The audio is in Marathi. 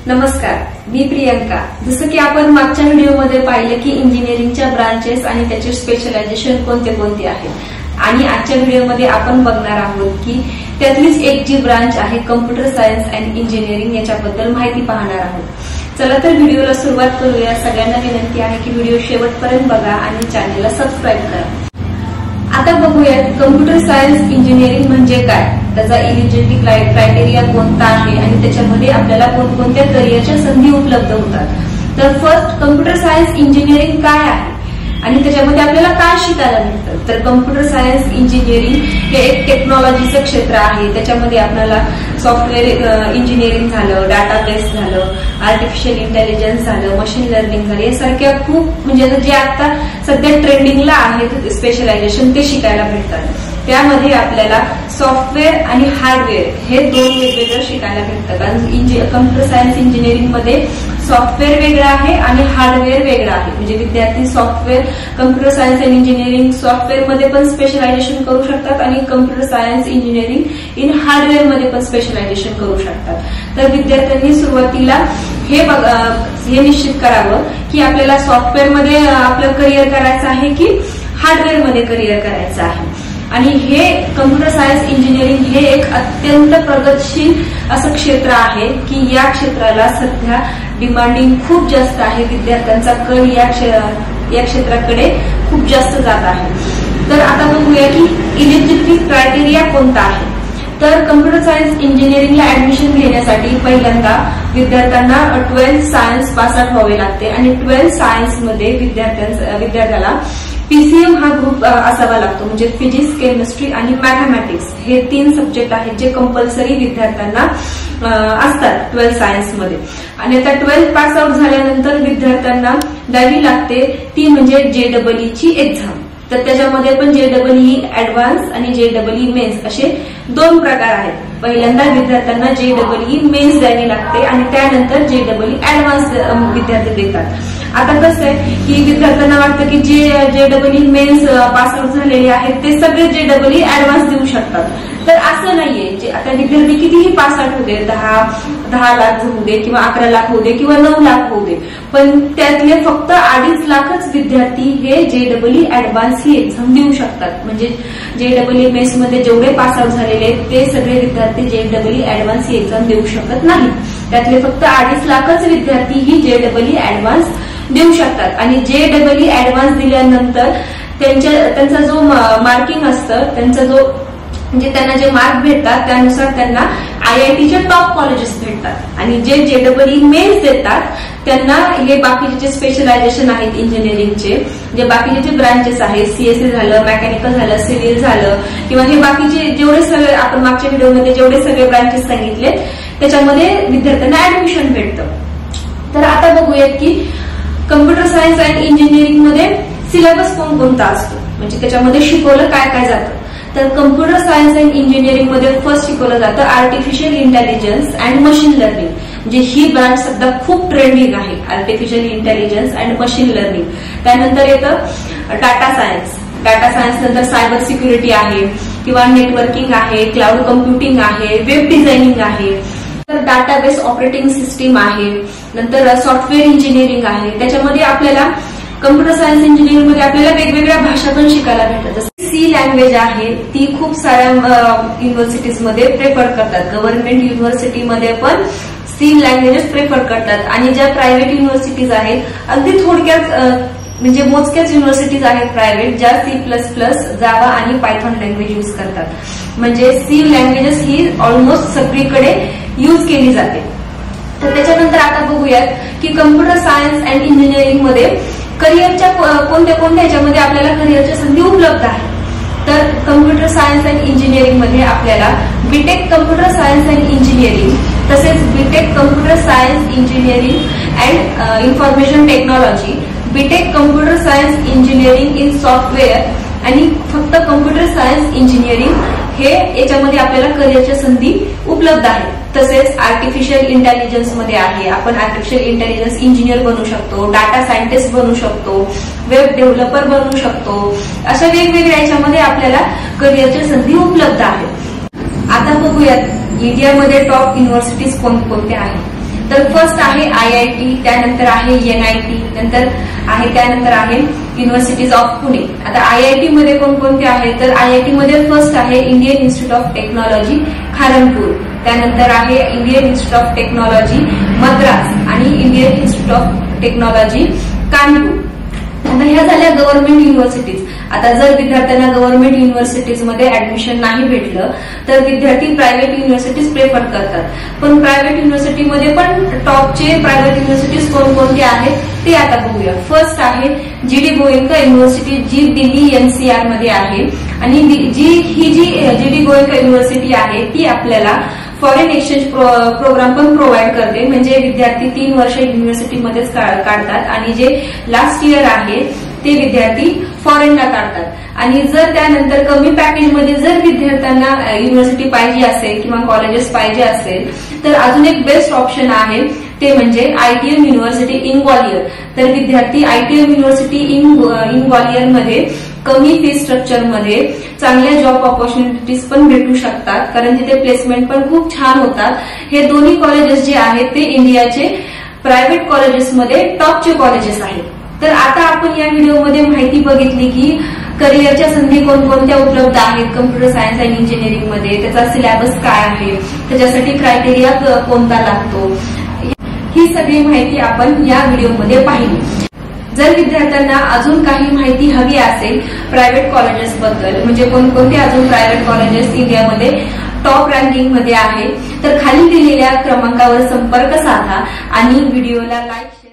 नमस्कार, मी प्रियंका। जसं की आपण मागच्या व्हिडिओमध्ये पाहिलं की इंजिनिअरिंगच्या ब्रांचेस आणि त्याचे स्पेशलायझेशन कोणते कोणते आहेत आणि आजच्या व्हिडिओमध्ये आपण बघणार आहोत की त्यातलीच एक जी ब्रांच आहे कम्प्युटर सायन्स अँड इंजिनिअरिंग याच्याबद्दल माहिती पाहणार आहोत। चला तर व्हिडिओला सुरुवात करूया। सगळ्यांना विनंती आहे की व्हिडिओ शेवटपर्यंत बघा आणि चॅनलला सबस्क्राईब करा। आता बघूयात कम्प्युटर सायन्स इंजिनिअरिंग म्हणजे काय, त्याचा एलिजिबिलिटी क्रायटेरिया कोणता आहे आणि त्याच्यामध्ये आपल्याला कोणकोणत्या करिअरच्या संधी उपलब्ध होतात। तर फर्स्ट, कम्प्युटर सायन्स इंजिनिअरिंग काय आहे आणि त्याच्यामध्ये आपल्याला काय शिकायला मिळतं। तर कम्प्युटर सायन्स इंजिनिअरिंग हे एक टेक्नॉलॉजीचं क्षेत्र आहे। त्याच्यामध्ये आपल्याला सॉफ्टवेअर इंजिनिअरिंग झालं, डाटाबेस झालं, आर्टिफिशियल इंटेलिजन्स झालं, मशीन लर्निंग झालं, यासारख्या खूप म्हणजे जे आता सध्या ट्रेंडिंगला आहेत स्पेशलायझेशन ते शिकायला मिळतात। त्यामध्ये आपल्याला सॉफ्टवेअर आणि हार्डवेअर हे दोन वेगवेगळं शिकायला मिळतं। कारण कम्प्युटर सायन्स इंजिनिअरिंग मध्ये सॉफ्टवेअर वेगळं आहे आणि हार्डवेअर वेगळं आहे। म्हणजे विद्यार्थी software computer science and engineering software मध्ये पण स्पेशलायझेशन करू शकतात आणि computer science engineering in hardware मध्ये पण स्पेशलायझेशन करू शकतात। तर विद्यार्थ्यांनी सुरुवातीला हे निश्चित करावं की आपल्याला सॉफ्टवेअर मध्ये आपलं करिअर करायचं आहे की हार्डवेअर मध्ये करिअर करायचं आहे। आणि हे कम्प्युटर सायन्स इंजिनिअरिंग हे एक अत्यंत प्रगतशील असं क्षेत्र आहे की या क्षेत्राला सध्या डिमांडिंग खूप जास्त आहे। विद्यार्थ्यांचा कल या क्षेत्राकडे खूप जास्त जात आहे। तर आता बघूया की एलिजिबिलिटी क्रायटेरिया कोणता आहे। तर कम्प्युटर सायन्स इंजिनिअरिंगला ऍडमिशन घेण्यासाठी पहिल्यांदा विद्यार्थ्यांना 12th सायन्स पास आउट व्हावे लागते आणि 12th सायन्स मध्ये विद्यार्थ्याला पीसीएम हा ग्रुप असावा लागतो। म्हणजे फिजिक्स, केमिस्ट्री आणि मॅथमॅटिक्स हे 3 सब्जेक्ट आहेत जे कंपल्सरी विद्यार्थ्यांना असतात 12th सायन्स मध्ये। आणि आता 12th पास आउट झाल्यानंतर विद्यार्थ्यांना द्यावी लागते ती म्हणजे JEE ची एक्झाम। तर त्याच्यामध्ये पण JEE ऍडव्हान्स आणि JEE मेन्स असे 2 प्रकार आहेत। पहिल्यांदा विद्यार्थ्यांना JEE मेन्स द्यावी लागते आणि त्यानंतर JEE ऍडव्हान्स विद्यार्थी देतात। आता कसं आहे की विद्यार्थ्यांना वाटतं की JEE मेन्स पास आउट झालेले आहेत ते सगळे JEE ऍडव्हान्स देऊ शकतात। तर असं नाहीये। आता विद्यार्थी कितीही पास आउट होऊ दे, 10 लाख होऊ दे किंवा 11 लाख होऊ दे किंवा 9 लाख होऊ दे, पण त्यातले फक्त 2.5 लाखच विद्यार्थी हे JEE ऍडव्हान्स ही एक्झाम देऊ शकतात। म्हणजे JEE मेन्स मध्ये जेवढे पास आउट झालेले आहेत ते सगळे विद्यार्थी JEE ऍडव्हान्स ही एक्झाम देऊ शकत नाही। त्यातले फक्त 2.5 लाखच विद्यार्थी ही JEE ऍडव्हान्स देऊ शकतात। आणि JEE ऍडव्हान्स दिल्यानंतर त्यांचा जो मार्किंग असतं, त्यांचा जो म्हणजे त्यांना जे मार्क भेटतात त्यानुसार त्यांना IITचे टॉप कॉलेजेस भेटतात। आणि जे JEE मेन्स देतात त्यांना हे बाकीचे जे स्पेशलायझेशन आहेत इंजिनिअरिंगचे, जे बाकीचे जे ब्रांचेस आहेत, CSE झालं, मेकॅनिकल झालं, सिव्हिल झालं किंवा हे बाकीचे जेवढे सगळे आपण मागच्या व्हिडिओमध्ये जेवढे सगळे ब्रांचेस सांगितले त्याच्यामध्ये विद्यार्थ्यांना ऍडमिशन भेटतं। तर आता बघूयात की कम्प्युटर सायन्स अँड इंजिनिअरिंग मध्ये सिलेबस कोणता असतो, म्हणजे त्याच्यामध्ये शिकवलं काय काय जातं। तर कम्प्युटर सायन्स अँड इंजिनिअरिंग मध्ये फर्स्ट शिकवलं जातं artificial intelligence and machine learning. म्हणजे ही ब्रांच सध्या खूप ट्रेंडिंग आहे, artificial intelligence and machine learning. त्यानंतर येतं डाटा सायन्स। डाटा सायन्स नंतर सायबर सिक्युरिटी आहे किंवा नेटवर्किंग आहे, क्लाउड कम्प्युटिंग आहे, वेब डिझायनिंग आहे, तर डाटाबेस ऑपरेटिंग सिस्टीम आहे, नंतर सॉफ्टवेअर इंजिनिअरिंग आहे। त्याच्यामध्ये आपल्याला कम्प्युटर सायन्स इंजिनिअरिंग मध्ये आपल्याला वेगवेगळ्या भाषा पण शिकायला भेटतात। जसं C लँग्वेज आहे ती खूप साऱ्या युनिव्हर्सिटीज मध्ये प्रेफर करतात। गव्हर्नमेंट युनिव्हर्सिटीमध्ये पण C लँग्वेजेस प्रेफर करतात आणि ज्या प्रायव्हेट युनिव्हर्सिटीज आहेत अगदी थोडक्यात म्हणजे मोजक्याच युनिव्हर्सिटीज आहेत प्रायव्हेट ज्या C++, जावा आणि पायथॉन लँग्वेज यूज करतात। म्हणजे C लँग्वेजेस ही ऑलमोस्ट सगळीकडे यूज केली जाते। तर त्याच्यानंतर आता बघूयात की कम्प्युटर सायन्स अँड इंजिनिअरिंग मध्ये करिअरच्या कोणत्या याच्यामध्ये आपल्याला करिअरच्या संधी उपलब्ध आहेत। तर कम्प्युटर सायन्स अँड इंजिनिअरिंग मध्ये आपल्याला B Tech computer science and engineering, तसेच B Tech computer science engineering and information technology, B Tech computer science engineering in software आणि फक्त कम्प्युटर सायन्स इंजिनिअरिंग हे याच्यामध्ये आपल्याला करिअरच्या संधी उपलब्ध आहेत। तसेच आर्टिफिशियल इंटेलिजन्स मध्ये आहे, आपण आर्टिफिशियल इंटेलिजन्स इंजिनियर बनू शकतो, डाटा सायंटिस्ट बनू शकतो, वेब डेव्हलपर बनू शकतो, अशा वेगवेगळ्या याच्यामध्ये आपल्याला करिअरच्या संधी उपलब्ध आहेत। आता बघूयात इंडियामध्ये टॉप युनिव्हर्सिटीज कोणकोणत्या आहेत। तर फर्स्ट आहे IIT, त्यानंतर आहे NIT, त्यानंतर आहे युनिव्हर्सिटीज ऑफ पुणे. आता IIT मध्ये कोणकोणते आहेत तर IIT मध्ये फर्स्ट आहे Indian Institute of Technology Kharagpur, त्यानंतर आहे Indian Institute of Technology Madras आणि Indian Institute of Technology Kanpur. आता ह्या झाल्या गव्हर्नमेंट युनिव्हर्सिटीज. आता जर विद्यार्थ्यांना गव्हर्नमेंट युनिव्हर्सिटीज मध्ये ऍडमिशन नाही भेटलं तर विद्यार्थी प्रायव्हेट युनिव्हर्सिटीज प्रेफर करतात. पण प्रायव्हेट युनिव्हर्सिटीमध्ये पण टॉपचे प्रायव्हेट युनिव्हर्सिटीज कोणकोणते आहेत ते आता बघूया. फर्स्ट आहे GD गोयंका युनिव्हर्सिटी, जी दिल्ली NCR मध्ये आहे. आणि ही जी GD गोयंका युनिव्हर्सिटी आहे ती आपल्याला फॉरेन एक्सचेंज प्रोग्राम पण प्रोव्हाइड करते. म्हणजे विद्यार्थी 3 वर्ष युनिव्हर्सिटीमध्येच काढतात आणि जे लास्ट इयर आहे ते विद्यार्थी फॉरेनला काढतात. आणि जर त्यानंतर कमी पॅकेजमध्ये जर विद्यार्थ्यांना युनिव्हर्सिटी पाहिजे असेल किंवा कॉलेजेस पाहिजे असेल तर अजून एक बेस्ट ऑप्शन आहे ते म्हणजे ITM युनिव्हर्सिटी इन ग्वालियर. तर विद्यार्थी ITM युनिव्हर्सिटी इन ग्वालियर मध्ये कमी फी स्ट्रक्चर मध्ये चांगल्या जॉब ऑपॉर्च्युनिटीज पण भेटू शकतात, कारण तिथे प्लेसमेंट पण खूप छान होतात. हे दोन्ही कॉलेजेस जे आहेत ते इंडियाचे प्रायव्हेट कॉलेजेसमध्ये टॉपचे कॉलेजेस आहेत. तर आता आपण या व्हिडिओमध्ये माहिती बघितली की करिअरच्या संधी कोणकोणत्या उपलब्ध आहेत कम्प्युटर सायन्स आणि इंजिनिअरिंग मध्ये, त्याचा सिलेबस काय आहे, त्याच्यासाठी क्रायटेरिया कोणता लागतो, ही सगळी माहिती आपण या व्हिडिओमध्ये पाहिली. जर विद्यार्थ्यांना अजून काही माहिती हवी असेल प्रायव्हेट कॉलेजेस बद्दल, म्हणजे कोणकोणते अजून प्रायव्हेट कॉलेजेस इंडियामध्ये टॉप रँकिंग मध्ये आहे, तर खाली दिलेल्या क्रमांकावर संपर्क साधा आणि व्हिडिओला लाईक